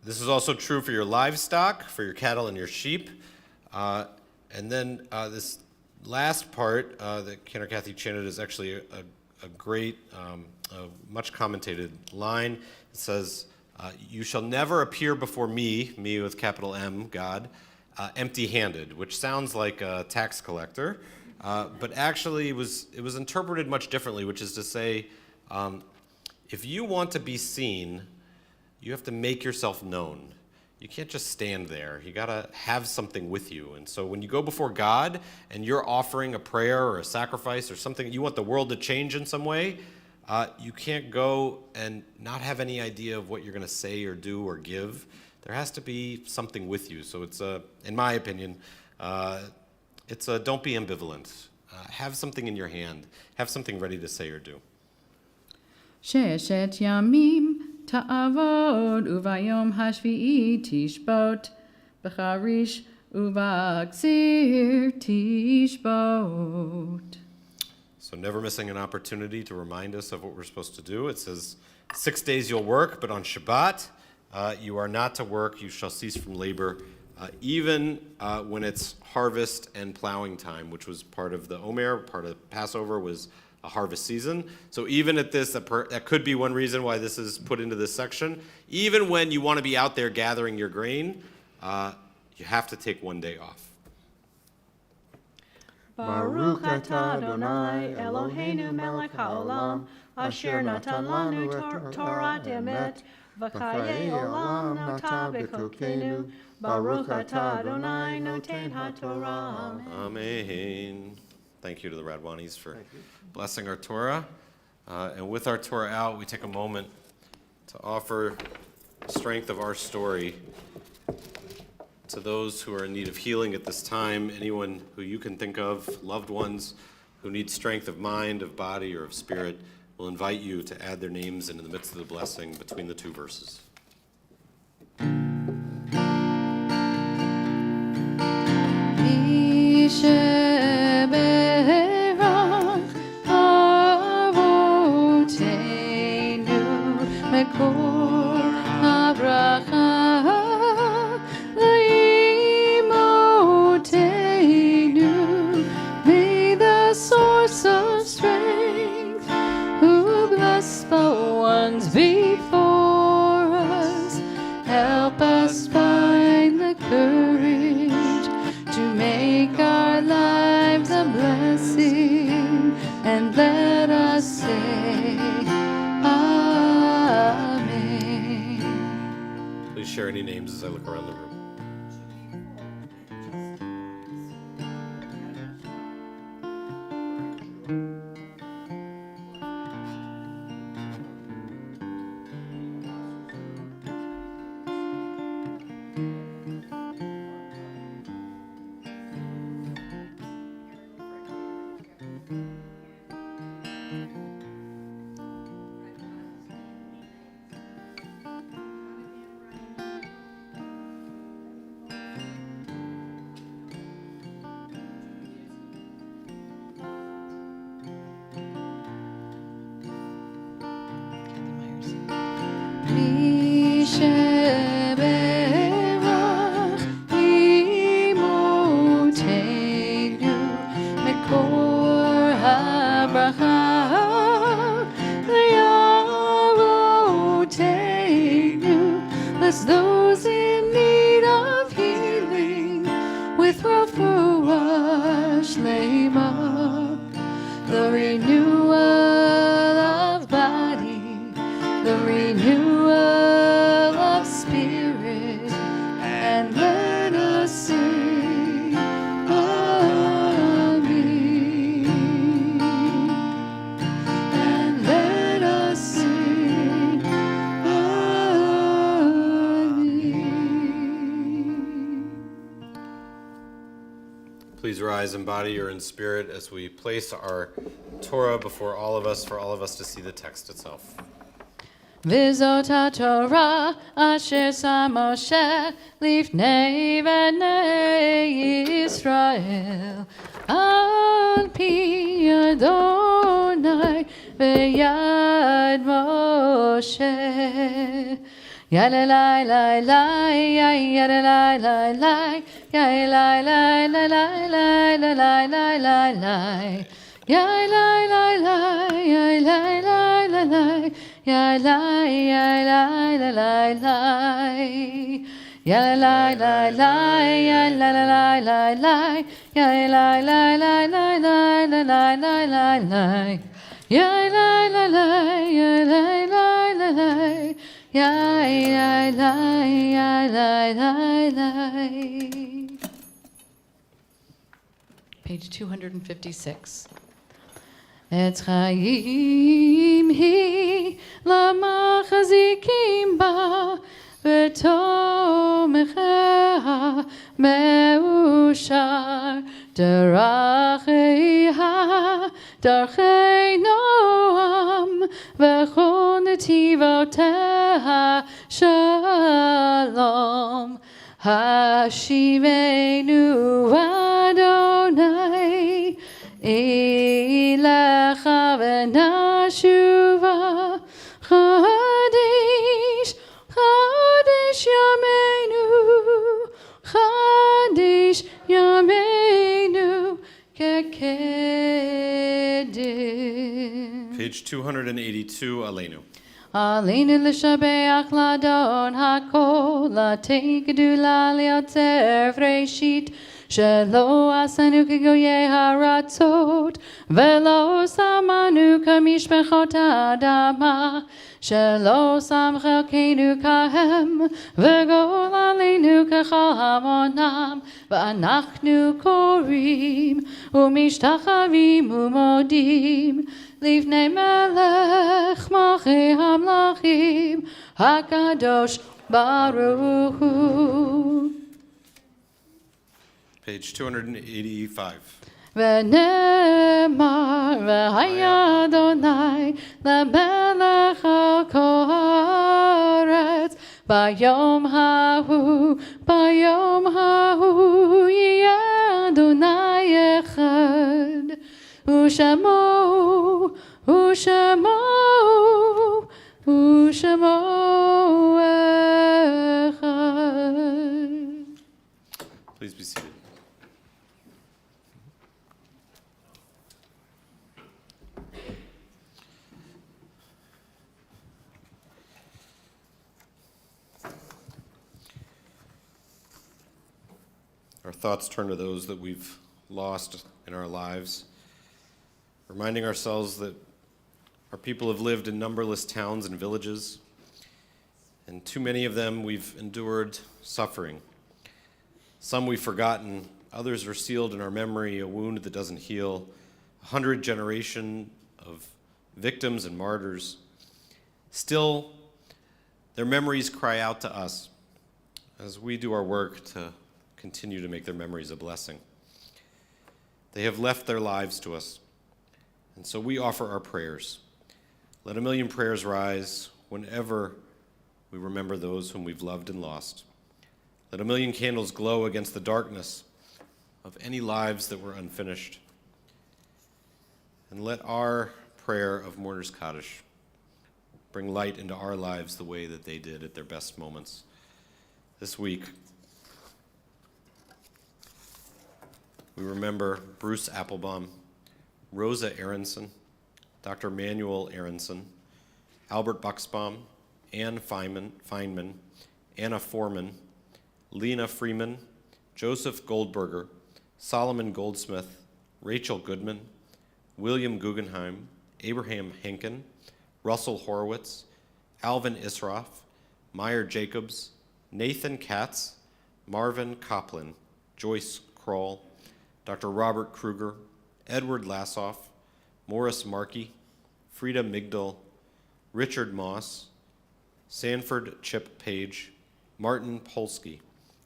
This is also true for your livestock, for your cattle and your sheep. And then this last part that Cantor Kathy chanted is actually a great, much commentated line. It says, you shall never appear before me with capital M, God, empty-handed, which sounds like a tax collector, but actually it was interpreted much differently, which is to say, if you want to be seen, you have to make yourself known. You can't just stand there. You gotta have something with you. And so when you go before God and you're offering a prayer or a sacrifice or something, you want the world to change in some way, you can't go and not have any idea of what you're gonna say or do or give. There has to be something with you. So it's in my opinion, don't be ambivalent. Have something in your hand. Have something ready to say or do. Sheshet yamim ta'avod uvayom hashvi'i tishbot b'charish uva'aksir tishbot. So never missing an opportunity to remind us of what we're supposed to do. It says, 6 days you'll work, but on Shabbat you are not to work. You shall cease from labor, even when it's harvest and plowing time, which was part of the Omer, part of Passover was a harvest season. So even at this, that could be one reason why this is put into this section. Even when you want to be out there gathering your grain, you have to take 1 day off. Baruch atah Adonai Eloheinu melech haolam, asher natan lanu Torah emet, v'chayei olam nata b'chokenu. Baruch atah Adonai noten haTorah. Amen. Thank you to the Radwanis for blessing our Torah. And with our Torah out, we take a moment to offer the strength of our story to those who are in need of healing at this time, anyone who you can think of, loved ones who need strength of mind, of body, or of spirit. We'll invite you to add their names into the midst of the blessing between the two verses. May the source of strength, who bless the ones before us, help us find the courage to make our lives a blessing, and let us say Amen. Please share any names as I look around the room. Bless those in need of healing with refuah shlema, the renewal of body, the renewal of spirit, and let us sing Amen. please rise in body or in spirit as we place our Torah before all of us, for all of us to see the text itself. V'zot haTorah asher sa Moshe lifnei bnei Yisrael al pi Adonai v'yad Moshe. Yadalai lai lai, yadalai lai lai, yadalai lai lai lai lai lai lai lai lai. Yadalai lai lai, yadalai lai lai lai. Ya la ya la la la la ya la la la ya la la la la la ya la la la la la la la la la la ya la la la ya la la la la ya la ya la la la. Page 256. Et chaim hi lamachazikim ba v'tomecha meushar daracheiha darchei noam v'chol netivoteha shalom hashivenu Adonai Elecha v'nashuva Chadesh, Chadesh Yameinu, Chadesh Yameinu Kekedim. Page 282, Aleinu. Aleinu l'shabeach l'adon hakol, l'tein gedula liotzer vreshit, שלא עשנו כגויי הרצות, ולא שמנו כמשפחות האדמה, שלא שם חלקנו כהם, וגול עלינו ככל המונם, ואנחנו קוראים ומשתחווים ומודים, לפני מלך מלכי המלכים, הקדוש ברוך הוא. Page 285. ונאמר והיה אדוני למלך על כל הארץ ביום ההוא יהיה אדוני אחד ושמו אחד. Please be seated. Our thoughts turn to those that we've lost in our lives, reminding ourselves that our people have lived in numberless towns and villages, and too many of them we've endured suffering. Some we've forgotten, others are sealed in our memory, a wound that doesn't heal, 100 generations of victims and martyrs. Still, their memories cry out to us as we do our work to continue to make their memories a blessing. They have left their lives to us, and so we offer our prayers. Let a million prayers rise whenever we remember those whom we've loved and lost. Let a million candles glow against the darkness of any lives that were unfinished. And let our prayer of Mourner's Kaddish bring light into our lives the way that they did at their best moments. This week, we remember Bruce Applebaum, Rosa Aronson, Dr. Manuel Aronson, Albert Buxbaum, Anne Feynman, Anna Foreman, Lena Freeman, Joseph Goldberger, Solomon Goldsmith, Rachel Goodman, William Guggenheim, Abraham Henkin, Russell Horowitz, Alvin Isroff, Meyer Jacobs, Nathan Katz, Marvin Koplin, Joyce Kroll, Dr. Robert Kruger, Edward Lassoff, Morris Markey, Frida Migdal, Richard Moss, Sanford Chip Page, Martin Polsky,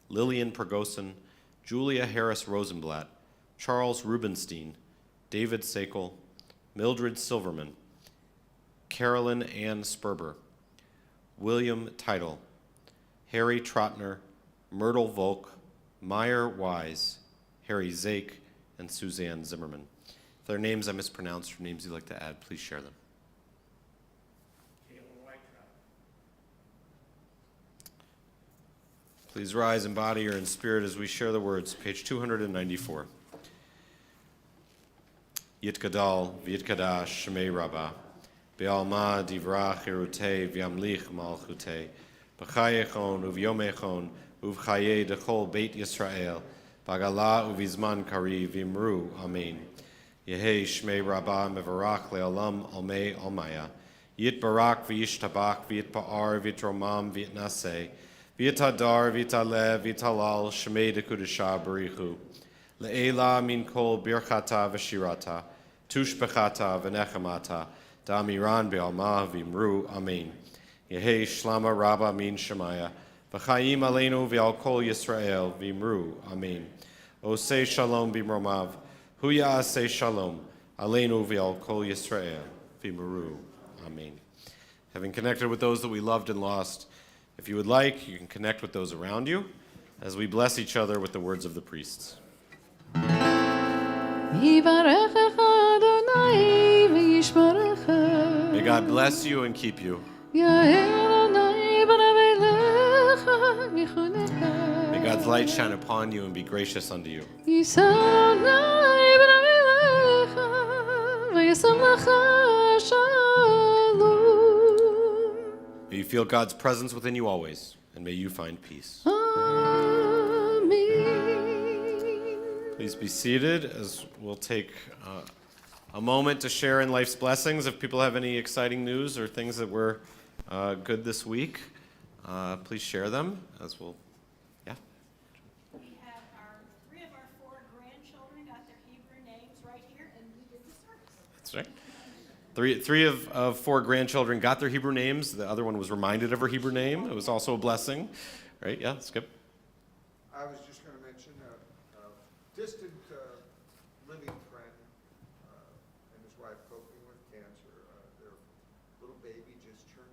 Lillian Pergosin, Julia Harris Rosenblatt, Charles Rubenstein, David Sakel, Mildred Silverman, Carolyn Ann Sperber, William Title, Harry Trotner, Myrtle Volk, Meyer Wise, Harry Zake, and Suzanne Zimmerman. If there are names I mispronounced or names you'd like to add, please share them. Please rise in body or in spirit as we share the words, page 294. Yitgadal v'yitkadash shemei rabbah, be'alma divrach irutei v'yamlich malchutei, b'chayechon uv'yomechon uv'chaye dechol beit Yisrael, b'agala uv'izman kari v'imru, amen. Yehei shmei rabbah mevarach le'olam almei almaya, yitbarak v'yishtabach v'yitpa'ar v'yitromam v'yitnaseh, v'yitadar v'yitalev v'yitalal shmei dekudesha barichu, le'ela min kol birchata v'shirata, tushbechata v'nechamata, da'amiran be'alma v'imru, amen. Yehei shlama rabba min shemaya, v'chayim aleinu v'al kol Yisrael v'imru, amen. Osei shalom b'mromav, hu ya'aseh shalom, aleinu v'al kol Yisrael v'imru, amen. Having connected with those that we loved and lost, if you would like, you can connect with those around you as we bless each other with the words of the priests. May God bless you and keep you. May God's light shine upon you and be gracious unto you. May you feel God's presence within you always, and may you find peace. Please be seated as we'll take a moment to share in life's blessings. If people have any exciting news or things that were good this week, please share them as we'll, yeah. We have three of our four grandchildren got their Hebrew names right here, and we did the service. That's right. Three of four grandchildren got their Hebrew names. The other one was reminded of her Hebrew name. It was also a blessing. Right? Yeah, Skip. I was just going to mention a distant living friend and his wife coping with cancer. Their little baby just turned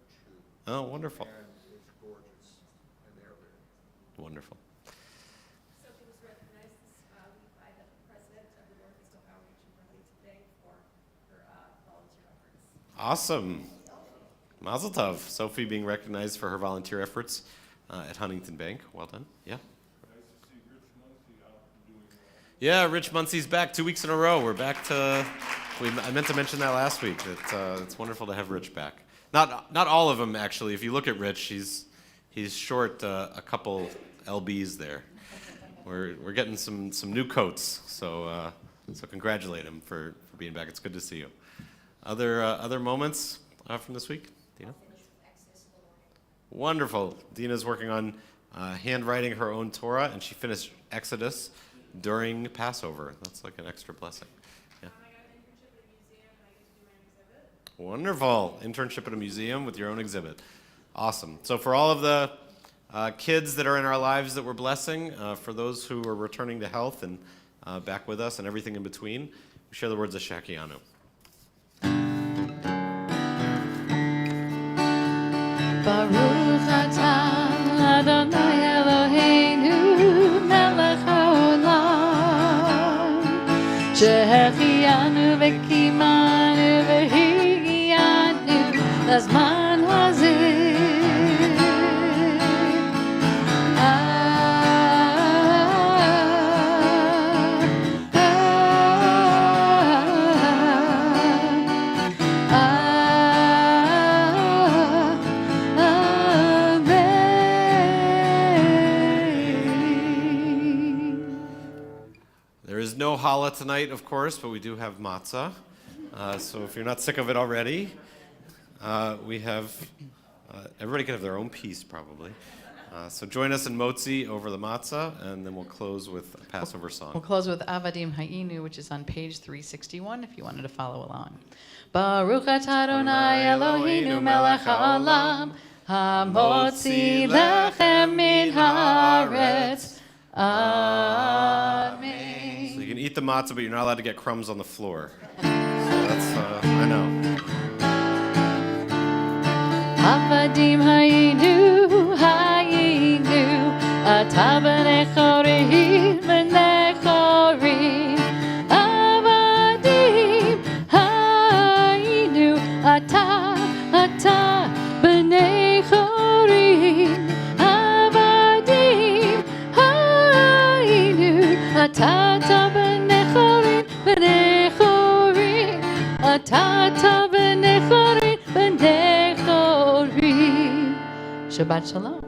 2. Oh, wonderful. And it's gorgeous. And they're very Wonderful. Sophie was recognized this week by the president of the Northeast Ohio Region Burlington Bank for her volunteer efforts. Awesome. Mazel tov. Sophie being recognized for her volunteer efforts at Huntington Bank. Well done. Yeah. Yeah, Rich Muncie's back 2 weeks in a row. We're back to. I meant to mention that last week. That it's wonderful to have Rich back. Not all of them actually. If you look at Rich, he's short a couple lbs there. We're getting some new coats. So congratulate him for being back. It's good to see you. Other moments from this week, Dina. Wonderful. Dina's working on handwriting her own Torah, and she finished Exodus during Passover. That's like an extra blessing. Yeah. I got an internship at a museum, and I get to do my own exhibit. Wonderful. Internship at a museum with your own exhibit. Awesome. So for all of the kids that are in our lives that we're blessing, for those who are returning to health and back with us and everything in between, we share the words of Shakianu. Baruch atah Adonai Eloheinu melech haolam שהחיינו וקיימנו והגיענו לזמן הזה. No challah tonight, of course, but we do have matzah. So if you're not sick of it already, we have, everybody can have their own piece probably. So join us in motzi over the matzah, and then we'll close with a Passover song. We'll close with Avadim Hayinu, which is on page 361, if you wanted to follow along. Baruch atah Adonai Eloheinu melech haolam, hamotzi lechem min haaretz. Amen. So you can eat the matzah, but you're not allowed to get crumbs on the floor. So that's, I know. Avadim hayinu, ata b'nechorim, Avadim hayinu, ata b'nechorim, Avadim hayinu, ata b'nechorim, atata b'nechorim, Shabbat shalom.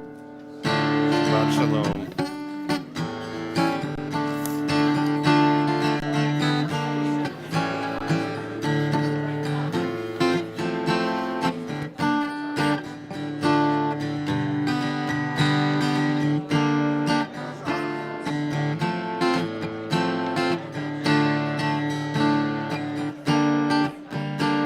Shabbat shalom.